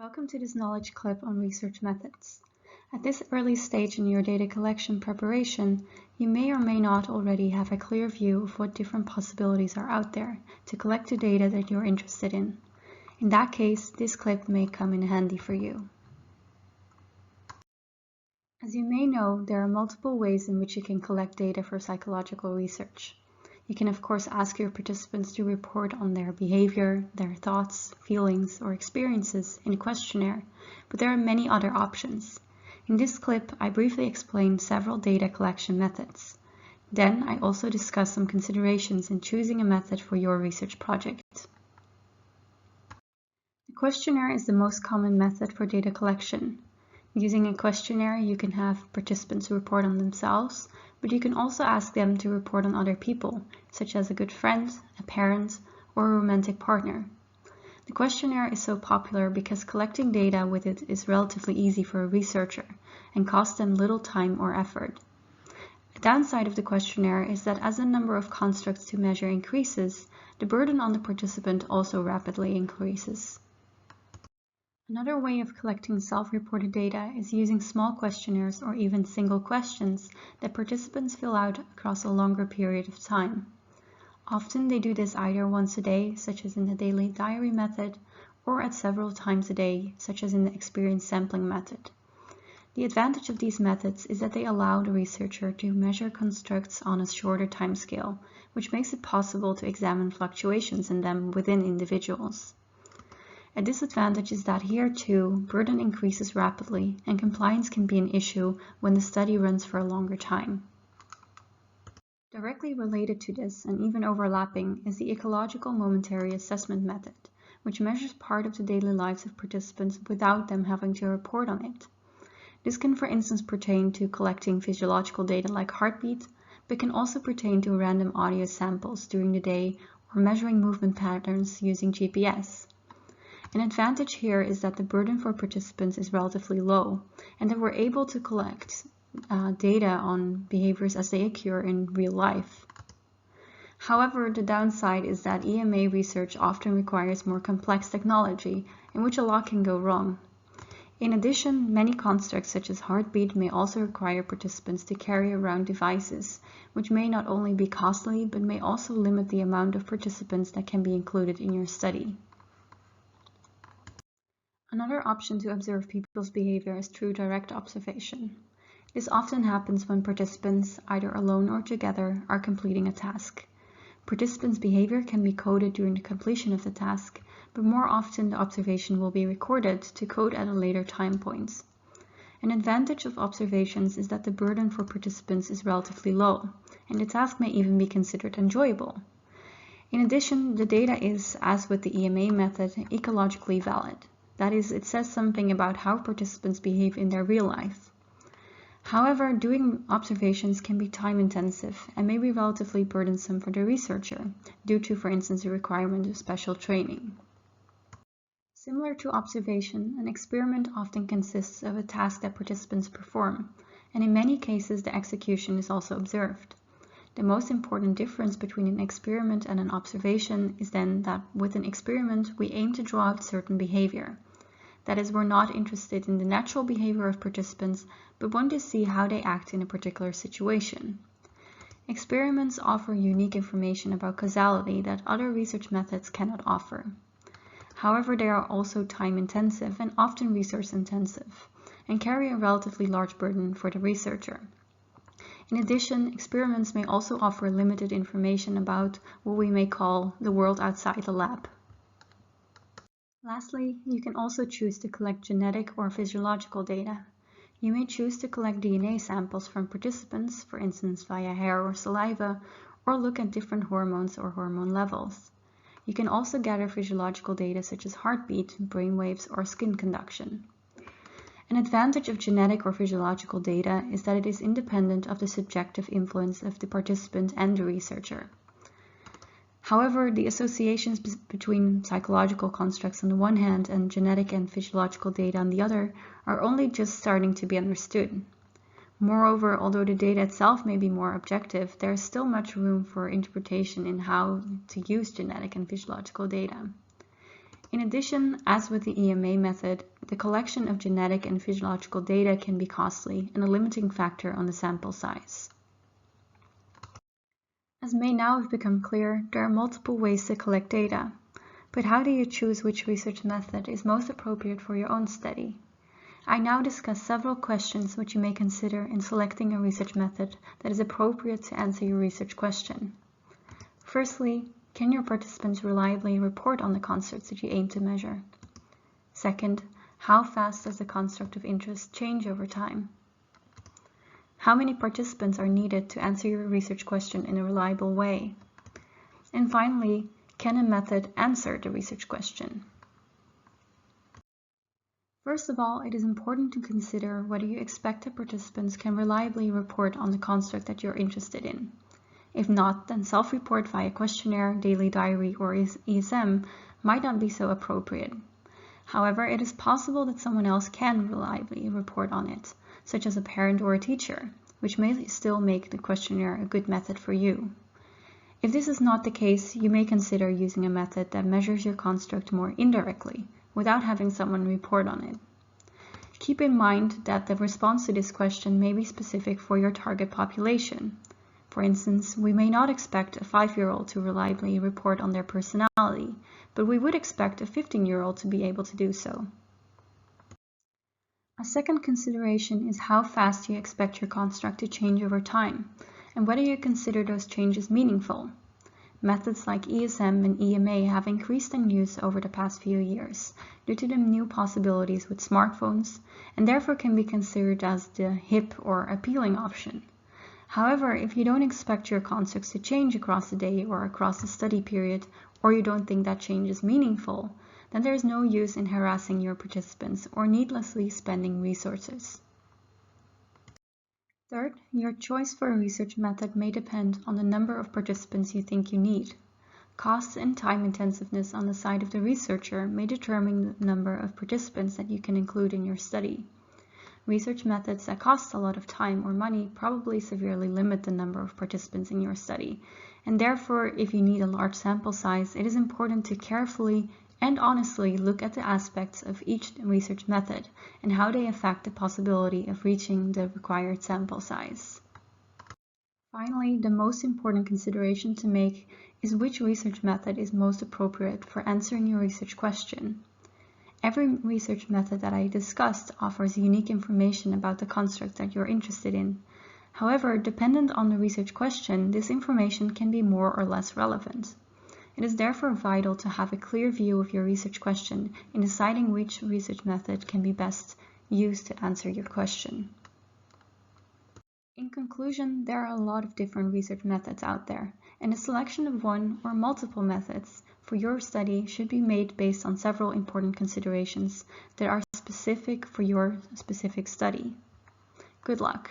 Welcome to this knowledge clip on research methods. At this early stage in your data collection preparation, you may or may not already have a clear view of what different possibilities are out there to collect the data that you're interested in. In that case, this clip may come in handy for you. As you may know, there are multiple ways in which you can collect data for psychological research. You can of course ask your participants to report on their behavior, their thoughts, feelings, or experiences in a questionnaire, but there are many other options. In this clip, I briefly explain several data collection methods. Then I also discuss some considerations in choosing a method for your research project. The questionnaire is the most common method for data collection. Using a questionnaire, you can have participants report on themselves, but you can also ask them to report on other people, such as a good friend, a parent, or a romantic partner. The questionnaire is so popular because collecting data with it is relatively easy for a researcher and costs them little time or effort. A downside of the questionnaire is that as the number of constructs to measure increases, the burden on the participant also rapidly increases. Another way of collecting self-reported data is using small questionnaires or even single questions that participants fill out across a longer period of time. Often they do this either once a day, such as in the daily diary method, or at several times a day, such as in the experience sampling method. The advantage of these methods is that they allow the researcher to measure constructs on a shorter timescale, which makes it possible to examine fluctuations in them within individuals. A disadvantage is that here too, burden increases rapidly and compliance can be an issue when the study runs for a longer time. Directly related to this and even overlapping is the ecological momentary assessment method, which measures part of the daily lives of participants without them having to report on it. This can for instance pertain to collecting physiological data like heartbeat, but can also pertain to random audio samples during the day or measuring movement patterns using GPS. An advantage here is that the burden for participants is relatively low and that we're able to collect data on behaviors as they occur in real life. However, the downside is that EMA research often requires more complex technology in which a lot can go wrong. In addition, many constructs such as heartbeat may also require participants to carry around devices, which may not only be costly but may also limit the amount of participants that can be included in your study. Another option to observe people's behavior is through direct observation. This often happens when participants, either alone or together, are completing a task. Participants' behavior can be coded during the completion of the task, but more often the observation will be recorded to code at a later time point. An advantage of observations is that the burden for participants is relatively low, and the task may even be considered enjoyable. In addition, the data is, as with the EMA method, ecologically valid. That is, it says something about how participants behave in their real life. However, doing observations can be time-intensive and may be relatively burdensome for the researcher, due to, for instance, the requirement of special training. Similar to observation, an experiment often consists of a task that participants perform, and in many cases the execution is also observed. The most important difference between an experiment and an observation is then that with an experiment we aim to draw out certain behavior. That is, we're not interested in the natural behavior of participants, but want to see how they act in a particular situation. Experiments offer unique information about causality that other research methods cannot offer. However, they are also time-intensive and often resource-intensive, and carry a relatively large burden for the researcher. In addition, experiments may also offer limited information about what we may call the world outside the lab. Lastly, you can also choose to collect genetic or physiological data. You may choose to collect DNA samples from participants, for instance via hair or saliva, or look at different hormones or hormone levels. You can also gather physiological data such as heartbeat, brainwaves, or skin conduction. An advantage of genetic or physiological data is that it is independent of the subjective influence of the participant and the researcher. However, the associations between psychological constructs on the one hand and genetic and physiological data on the other are only just starting to be understood. Moreover, although the data itself may be more objective, there is still much room for interpretation in how to use genetic and physiological data. In addition, as with the EMA method, the collection of genetic and physiological data can be costly and a limiting factor on the sample size. As may now have become clear, there are multiple ways to collect data. But how do you choose which research method is most appropriate for your own study? I now discuss several questions which you may consider in selecting a research method that is appropriate to answer your research question. Firstly, can your participants reliably report on the constructs that you aim to measure? Second, how fast does the construct of interest change over time? How many participants are needed to answer your research question in a reliable way? And finally, can a method answer the research question? First of all, it is important to consider whether you expect the participants can reliably report on the construct that you're interested in. If not, then self-report via questionnaire, daily diary, or ESM might not be so appropriate. However, it is possible that someone else can reliably report on it, such as a parent or a teacher, which may still make the questionnaire a good method for you. If this is not the case, you may consider using a method that measures your construct more indirectly, without having someone report on it. Keep in mind that the response to this question may be specific for your target population. For instance, we may not expect a 5-year-old to reliably report on their personality, but we would expect a 15-year-old to be able to do so. A second consideration is how fast you expect your construct to change over time, and whether you consider those changes meaningful. Methods like ESM and EMA have increased in use over the past few years due to the new possibilities with smartphones, and therefore can be considered as the hip or appealing option. However, if you don't expect your constructs to change across the day or across the study period, or you don't think that change is meaningful, then there is no use in harassing your participants or needlessly spending resources. Third, your choice for a research method may depend on the number of participants you think you need. Costs and time intensiveness on the side of the researcher may determine the number of participants that you can include in your study. Research methods that cost a lot of time or money probably severely limit the number of participants in your study, and therefore, if you need a large sample size, it is important to carefully and honestly look at the aspects of each research method and how they affect the possibility of reaching the required sample size. Finally, the most important consideration to make is which research method is most appropriate for answering your research question. Every research method that I discussed offers unique information about the construct that you're interested in. However, dependent on the research question, this information can be more or less relevant. It is therefore vital to have a clear view of your research question in deciding which research method can be best used to answer your question. In conclusion, there are a lot of different research methods out there, and a selection of one or multiple methods for your study should be made based on several important considerations that are specific for your specific study. Good luck!